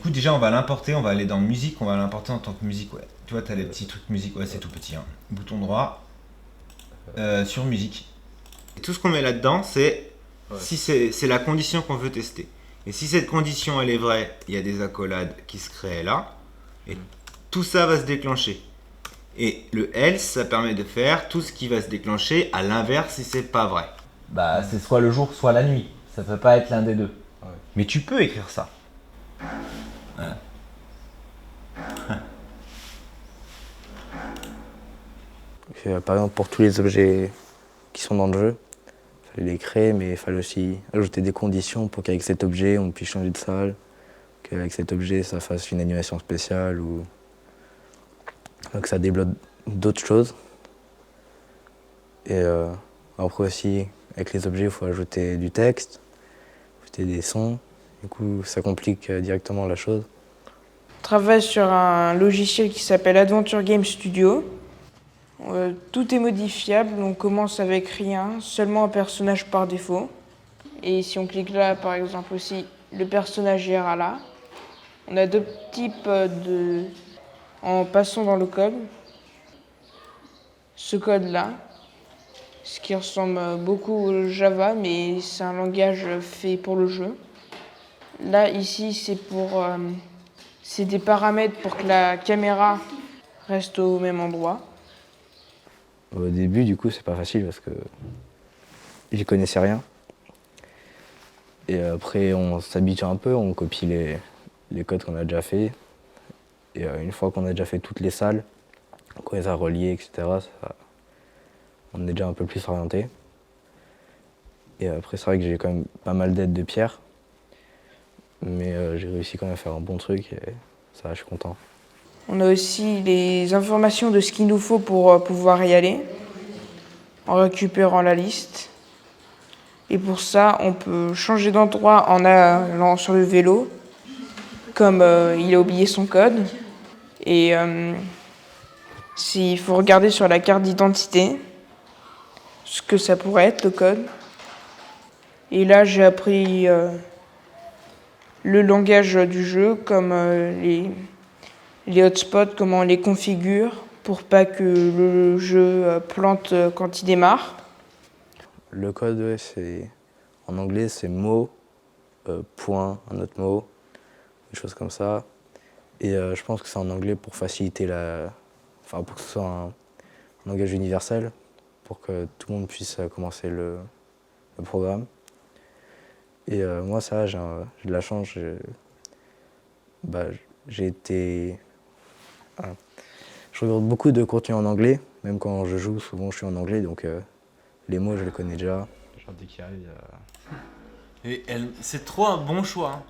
coup, déjà, on va l'importer, on va aller dans musique, on va l'importer en tant que musique, ouais. Tu vois, t'as les petits trucs musique, ouais, c'est tout petit, hein. Bouton droit, sur musique. Et tout ce qu'on met là-dedans, c'est si c'est la condition qu'on veut tester. Et si cette condition, elle est vraie, il y a des accolades qui se créent là, et tout ça va se déclencher. Et le else, ça permet de faire tout ce qui va se déclencher à l'inverse si c'est pas vrai. Bah, c'est soit le jour, soit la nuit. Ça peut pas être l'un des deux. Mais tu peux écrire ça. Par exemple, pour tous les objets qui sont dans le jeu, il fallait les créer, mais il fallait aussi ajouter des conditions pour qu'avec cet objet, on puisse changer de salle, qu'avec cet objet, ça fasse une animation spéciale ou que ça débloque d'autres choses. Et après aussi, avec les objets, il faut ajouter du texte, ajouter des sons. Du coup, ça complique directement la chose. On travaille sur un logiciel qui s'appelle Adventure Game Studio. Tout est modifiable, on commence avec rien, seulement un personnage par défaut. Et si on clique là, par exemple aussi, le personnage ira là. On a deux types en passant dans le code. Ce code-là, ce qui ressemble beaucoup au Java, mais c'est un langage fait pour le jeu. Là, ici, c'est des paramètres pour que la caméra reste au même endroit. Au début, du coup, c'est pas facile parce que j'y connaissais rien. Et après, on s'habitue un peu, on copie les codes qu'on a déjà fait. Et une fois qu'on a déjà fait toutes les salles, qu'on les a reliées, etc., on est déjà un peu plus orienté. Et après, c'est vrai que j'ai quand même pas mal d'aide de Pierre. Mais j'ai réussi quand même à faire un bon truc et ça, je suis content. On a aussi les informations de ce qu'il nous faut pour pouvoir y aller, en récupérant la liste. Et pour ça, on peut changer d'endroit en allant sur le vélo, comme il a oublié son code. Et il faut regarder sur la carte d'identité ce que ça pourrait être, le code. Et là, j'ai appris le langage du jeu, comme les hotspots, comment on les configure pour pas que le jeu plante quand il démarre. Le code, ouais, en anglais, c'est mot, point, un autre mot, des choses comme ça. Et je pense que c'est en anglais pour faciliter pour que ce soit un langage universel, pour que tout le monde puisse commencer le programme. Et moi, ça, j'ai de la chance. J'ai été. Je regarde beaucoup de contenu en anglais, même quand je joue, souvent je suis en anglais, donc les mots, je les connais déjà. Genre dès qu'il arrive, c'est trop un bon choix.